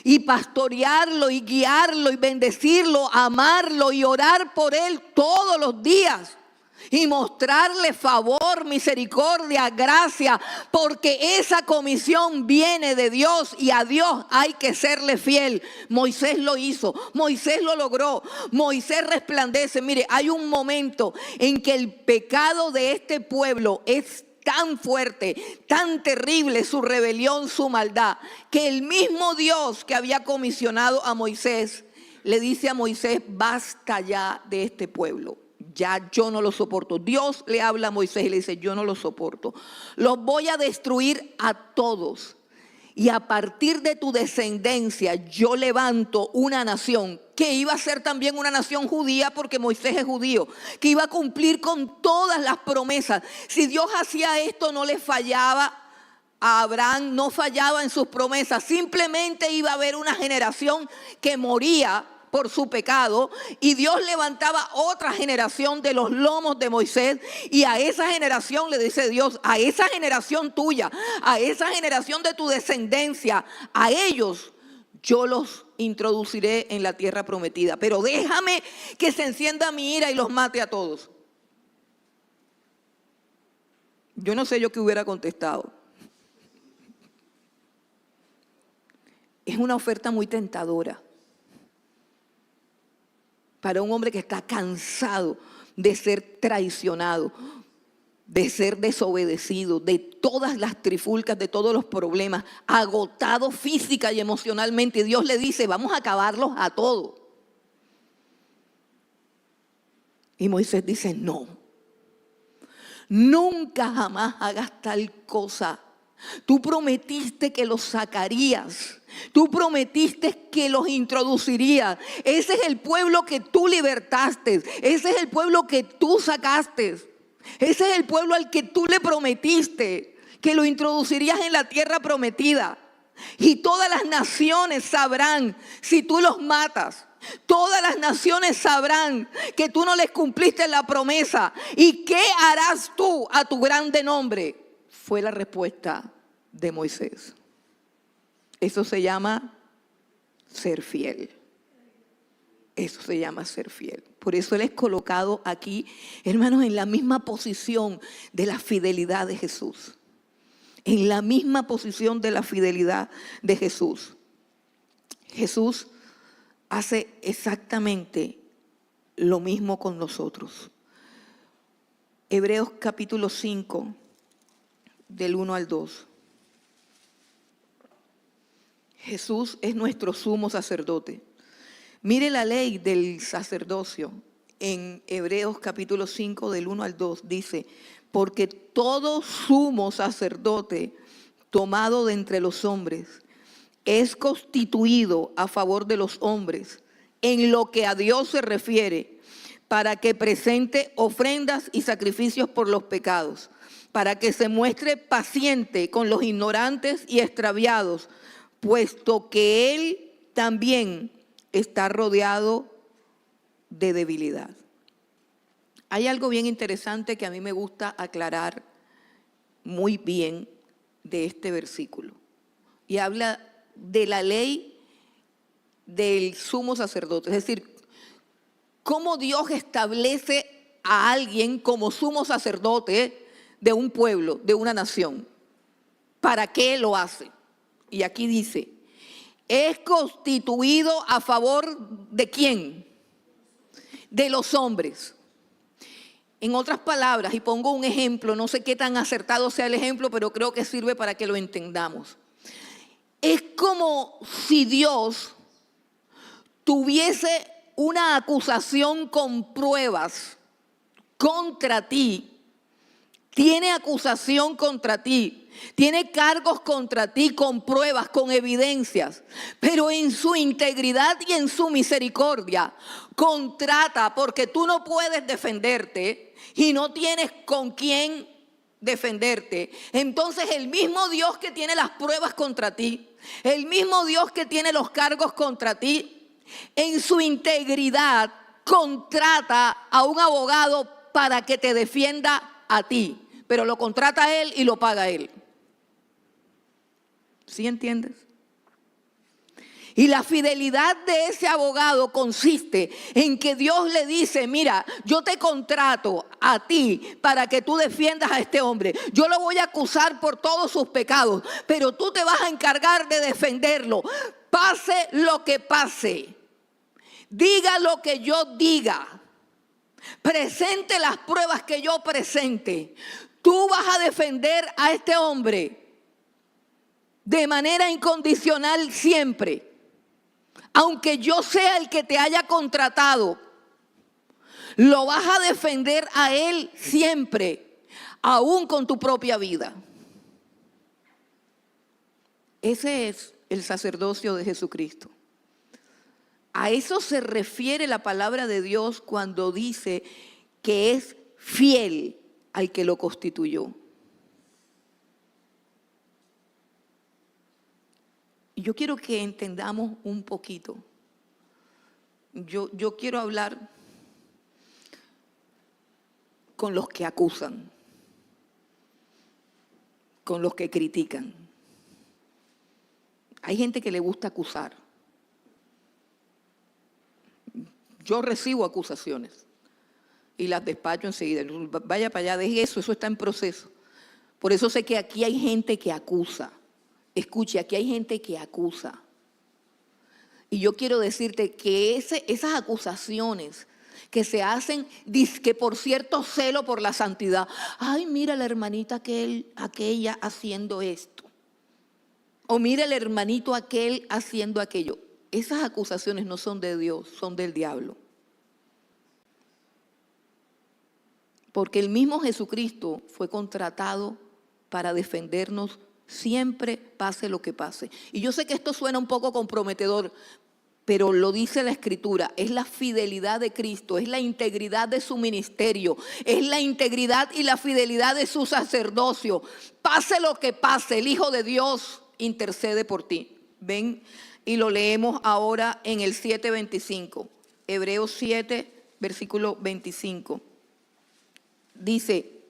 y pastorearlo y guiarlo y bendecirlo, amarlo y orar por él todos los días. Y mostrarle favor, misericordia, gracia, porque esa comisión viene de Dios y a Dios hay que serle fiel. Moisés lo hizo, Moisés lo logró, Moisés resplandece. Mire, hay un momento en que el pecado de este pueblo es tan fuerte, tan terrible su rebelión, su maldad, que el mismo Dios que había comisionado a Moisés le dice a Moisés: basta ya de este pueblo. Ya yo no lo soporto. Dios le habla a Moisés y le dice: yo no lo soporto. Los voy a destruir a todos. Y a partir de tu descendencia yo levanto una nación que iba a ser también una nación judía, porque Moisés es judío, que iba a cumplir con todas las promesas. Si Dios hacía esto, no le fallaba a Abraham, no fallaba en sus promesas. Simplemente iba a haber una generación que moría por su pecado, y Dios levantaba otra generación de los lomos de Moisés, y a esa generación le dice Dios: a esa generación tuya, a esa generación de tu descendencia, a ellos yo los introduciré en la tierra prometida, pero déjame que se encienda mi ira y los mate a todos. Yo no sé yo qué hubiera contestado. Es una oferta muy tentadora para un hombre que está cansado de ser traicionado, de ser desobedecido, de todas las trifulcas, de todos los problemas, agotado física y emocionalmente. Y Dios le dice: vamos a acabarlos a todos. Y Moisés dice: no, nunca jamás hagas tal cosa. Tú prometiste que los sacarías. Tú prometiste que los introducirías. Ese es el pueblo que tú libertaste. Ese es el pueblo que tú sacaste. Ese es el pueblo al que tú le prometiste que lo introducirías en la tierra prometida. Y todas las naciones sabrán si tú los matas. Todas las naciones sabrán que tú no les cumpliste la promesa. ¿Y qué harás tú a tu grande nombre? Fue la respuesta de Moisés. Eso se llama ser fiel. Eso se llama ser fiel. Por eso Él es colocado aquí, hermanos, en la misma posición de la fidelidad de Jesús. En la misma posición de la fidelidad de Jesús. Jesús hace exactamente lo mismo con nosotros. Hebreos capítulo 5, del 1 al 2. Jesús es nuestro sumo sacerdote. Mire la ley del sacerdocio en Hebreos capítulo 5 del 1 al 2. Dice: porque todo sumo sacerdote tomado de entre los hombres es constituido a favor de los hombres en lo que a Dios se refiere, para que presente ofrendas y sacrificios por los pecados. para que se muestre paciente con los ignorantes y extraviados, puesto que Él también está rodeado de debilidad. Hay algo bien interesante que a mí me gusta aclarar muy bien de este versículo. Y habla de la ley del sumo sacerdote. Es decir, cómo Dios establece a alguien como sumo sacerdote de un pueblo, de una nación. ¿Para qué lo hace? Y aquí dice, es constituido a favor de ¿quién? De los hombres. En otras palabras, y pongo un ejemplo, no sé qué tan acertado sea el ejemplo, pero creo que sirve para que lo entendamos. Es como si Dios tuviese una acusación con pruebas contra ti, tiene acusación contra ti, tiene cargos contra ti con pruebas, con evidencias, pero en su integridad y en su misericordia contrata, porque tú no puedes defenderte y no tienes con quién defenderte. Entonces el mismo Dios que tiene las pruebas contra ti, el mismo Dios que tiene los cargos contra ti, en su integridad contrata a un abogado para que te defienda a ti, pero lo contrata a él y lo paga él. ¿Sí entiendes? Y la fidelidad de ese abogado consiste en que Dios le dice, mira, yo te contrato a ti para que tú defiendas a este hombre. Yo lo voy a acusar por todos sus pecados, pero tú te vas a encargar de defenderlo. Pase lo que pase, diga lo que yo diga, presente las pruebas que yo presente. Tú vas a defender a este hombre de manera incondicional siempre. Aunque yo sea el que te haya contratado, lo vas a defender a él siempre, aún con tu propia vida. Ese es el sacerdocio de Jesucristo. A eso se refiere la palabra de Dios cuando dice que es fiel al que lo constituyó. Yo quiero que entendamos un poquito. Yo quiero hablar con los que acusan, con los que critican. Hay gente que le gusta acusar. Yo recibo acusaciones y las despacho enseguida. Vaya para allá, deje eso, eso está en proceso. Por eso sé que aquí hay gente que acusa. Escuche, aquí hay gente que acusa. Y yo quiero decirte que esas acusaciones que se hacen, que por cierto celo por la santidad. Ay, mira la hermanita aquella haciendo esto. O mira el hermanito aquel haciendo aquello. Esas acusaciones no son de Dios, son del diablo. Porque el mismo Jesucristo fue contratado para defendernos siempre, pase lo que pase. Y yo sé que esto suena un poco comprometedor, pero lo dice la Escritura, es la fidelidad de Cristo, es la integridad de su ministerio, es la integridad y la fidelidad de su sacerdocio. Pase lo que pase, el Hijo de Dios intercede por ti. Ven y lo leemos ahora en el 7:25. Hebreos 7, versículo 25. Dice,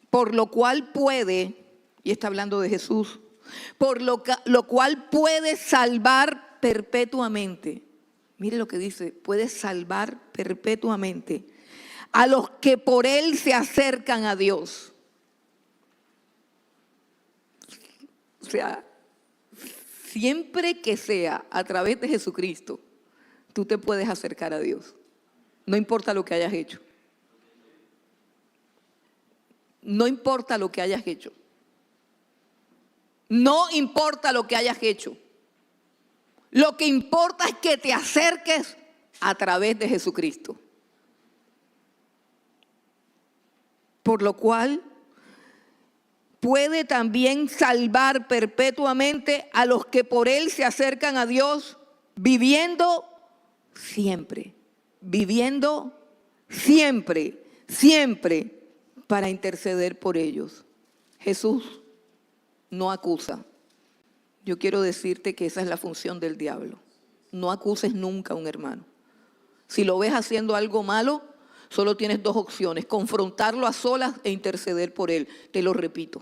por lo cual puede, y está hablando de Jesús, por lo cual puede salvar perpetuamente. Mire lo que dice, puede salvar perpetuamente a los que por él se acercan a Dios. O sea, siempre que sea a través de Jesucristo, tú te puedes acercar a Dios. No importa lo que hayas hecho. No importa lo que hayas hecho. No importa lo que hayas hecho. Lo que importa es que te acerques a través de Jesucristo. Por lo cual puede también salvar perpetuamente a los que por él se acercan a Dios, viviendo siempre para interceder por ellos. Jesús no acusa. Yo quiero decirte que esa es la función del diablo. No acuses nunca a un hermano. Si lo ves haciendo algo malo, solo tienes dos opciones: confrontarlo a solas e interceder por él. Te lo repito.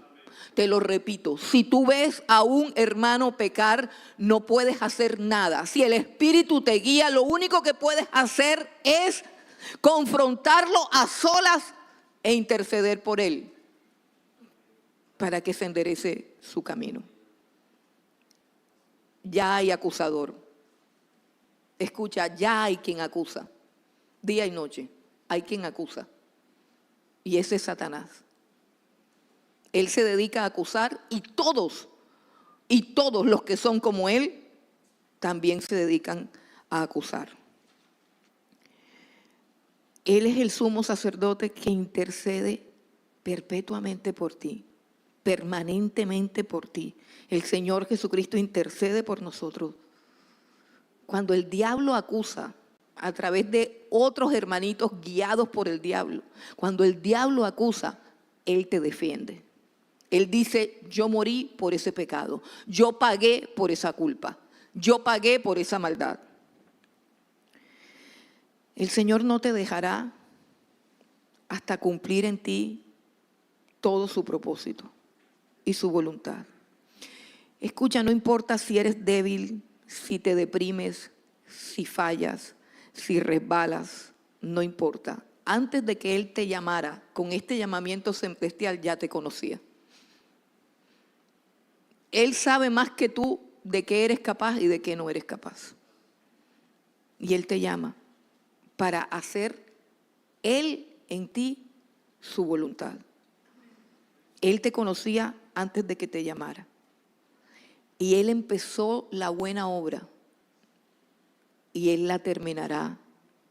Si tú ves a un hermano pecar, no puedes hacer nada. Si el Espíritu te guía, lo único que puedes hacer es confrontarlo a solas e interceder por él para que se enderece su camino. Ya hay acusador. Escucha, ya hay quien acusa. Día y noche hay quien acusa. Y ese es Satanás. Él se dedica a acusar y todos los que son como él también se dedican a acusar. Él es el sumo sacerdote que intercede perpetuamente por ti, permanentemente por ti. El Señor Jesucristo intercede por nosotros. Cuando el diablo acusa a través de otros hermanitos guiados por el diablo, cuando el diablo acusa, Él te defiende. Él dice: yo morí por ese pecado, yo pagué por esa culpa, yo pagué por esa maldad. El Señor no te dejará hasta cumplir en ti todo su propósito y su voluntad. Escucha, no importa si eres débil, si te deprimes, si fallas, si resbalas, no importa. Antes de que Él te llamara con este llamamiento celestial, ya te conocía. Él sabe más que tú de qué eres capaz y de qué no eres capaz. Y Él te llama para hacer Él en ti su voluntad. Él te conocía antes de que te llamara. Y Él empezó la buena obra. Y Él la terminará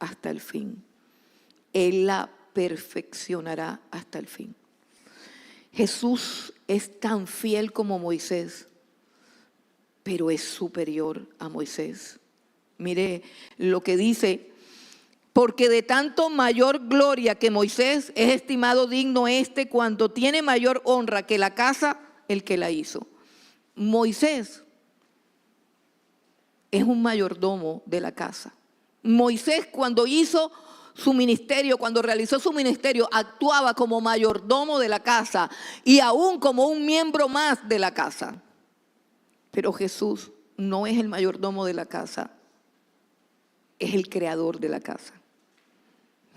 hasta el fin. Él la perfeccionará hasta el fin. Jesús es tan fiel como Moisés, pero es superior a Moisés. Mire lo que dice: porque de tanto mayor gloria que Moisés es estimado digno cuando tiene mayor honra que la casa el que la hizo. Moisés es un mayordomo de la casa. Moisés, cuando hizo su ministerio, cuando realizó su ministerio, actuaba como mayordomo de la casa y aún como un miembro más de la casa. Pero Jesús no es el mayordomo de la casa, es el creador de la casa.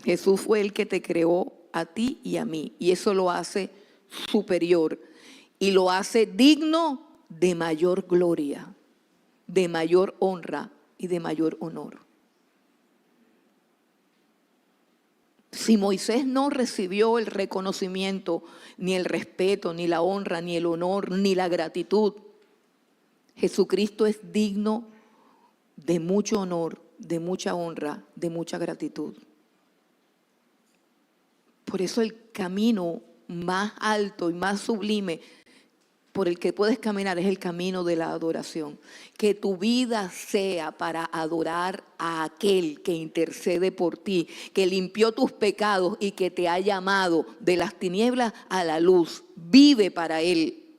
Jesús fue el que te creó a ti y a mí, y eso lo hace superior y lo hace digno de mayor gloria, de mayor honra y de mayor honor. Si Moisés no recibió el reconocimiento, ni el respeto, ni la honra, ni el honor, ni la gratitud, Jesucristo es digno de mucho honor, de mucha honra, de mucha gratitud. Por eso el camino más alto y más sublime por el que puedes caminar es el camino de la adoración. Que tu vida sea para adorar a aquel que intercede por ti, que limpió tus pecados y que te ha llamado de las tinieblas a la luz. Vive para Él,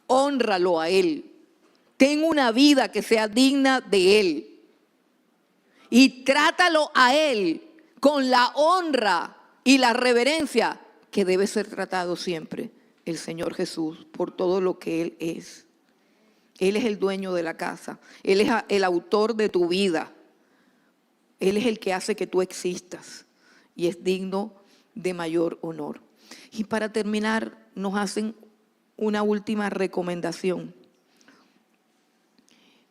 hónralo a Él, ten una vida que sea digna de Él y trátalo a Él con la honra y la reverencia que debe ser tratado siempre el Señor Jesús por todo lo que Él es. Él es el dueño de la casa. Él es el autor de tu vida. Él es el que hace que tú existas y es digno de mayor honor. Y para terminar, nos hacen una última recomendación.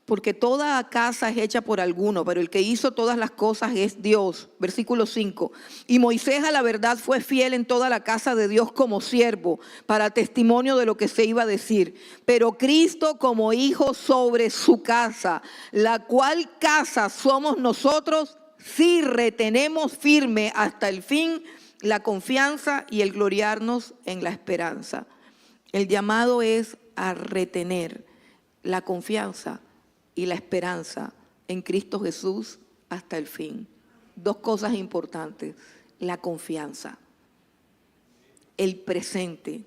Porque toda casa es hecha por alguno, pero el que hizo todas las cosas es Dios. Versículo 5. Y Moisés a la verdad fue fiel en toda la casa de Dios como siervo, para testimonio de lo que se iba a decir. Pero Cristo como hijo sobre su casa, la cual casa somos nosotros si retenemos firme hasta el fin la confianza y el gloriarnos en la esperanza. El llamado es a retener la confianza y la esperanza en Cristo Jesús hasta el fin. Dos cosas importantes: la confianza, el presente,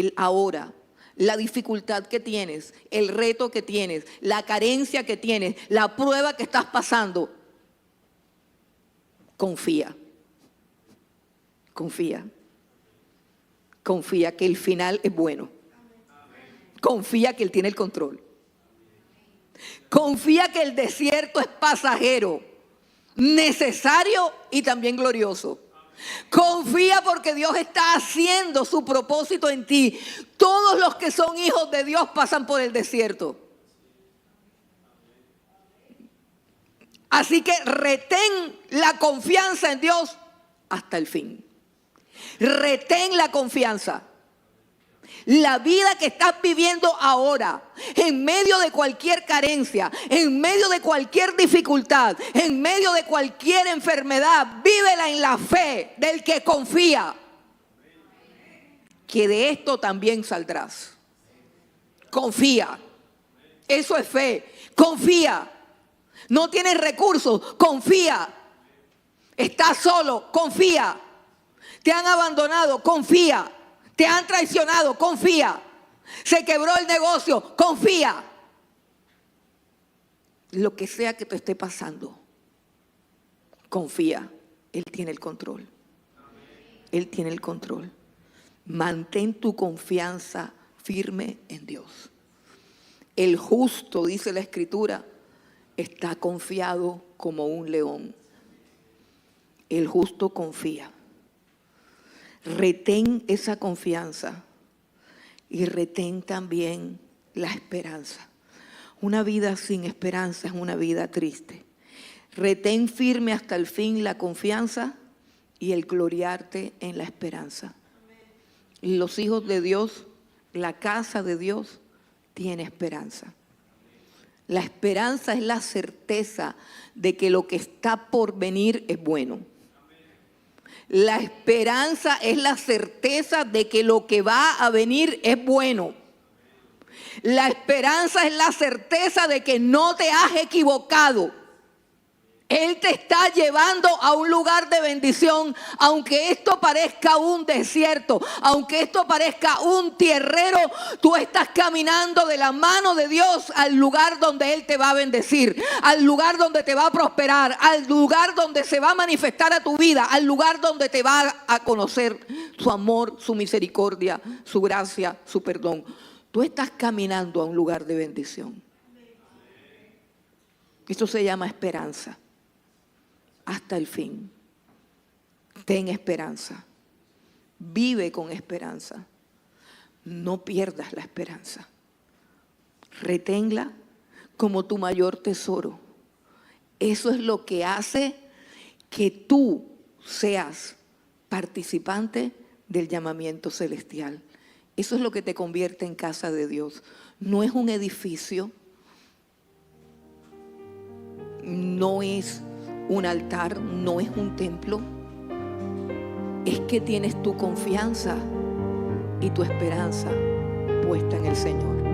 el ahora, la dificultad que tienes, el reto que tienes, la carencia que tienes, la prueba que estás pasando. Confía. Confía. Confía que el final es bueno. Confía que Él tiene el control. Confía que el desierto es pasajero, necesario y también glorioso. Confía porque Dios está haciendo su propósito en ti. Todos los que son hijos de Dios pasan por el desierto. Así que retén la confianza en Dios hasta el fin. Retén la confianza. La vida que estás viviendo ahora, en medio de cualquier carencia, en medio de cualquier dificultad, en medio de cualquier enfermedad, vívela en la fe del que confía, que de esto también saldrás. Confía. Eso es fe. Confía. No tienes recursos. Confía. Estás solo. Confía. Te han abandonado. Confía. Te han traicionado, confía. Se quebró el negocio, confía. Lo que sea que te esté pasando, confía. Él tiene el control. Él tiene el control. Mantén tu confianza firme en Dios. El justo, dice la Escritura, está confiado como un león. El justo confía. Retén esa confianza y retén también la esperanza. Una vida sin esperanza es una vida triste. Retén firme hasta el fin la confianza y el gloriarte en la esperanza. Los hijos de Dios, la casa de Dios, tiene esperanza. La esperanza es la certeza de que lo que está por venir es bueno. La esperanza es la certeza de que lo que va a venir es bueno. La esperanza es la certeza de que no te has equivocado. Él te está llevando a un lugar de bendición, aunque esto parezca un desierto, aunque esto parezca un tierrero, tú estás caminando de la mano de Dios al lugar donde Él te va a bendecir, al lugar donde te va a prosperar, al lugar donde se va a manifestar a tu vida, al lugar donde te va a conocer su amor, su misericordia, su gracia, su perdón. Tú estás caminando a un lugar de bendición. Esto se llama esperanza. Hasta el fin. Ten esperanza. Vive con esperanza. No pierdas la esperanza. Reténla como tu mayor tesoro. Eso es lo que hace que tú seas participante del llamamiento celestial. Eso es lo que te convierte en casa de Dios. No es un edificio. No es un altar, no es un templo. Es que tienes tu confianza y tu esperanza puesta en el Señor.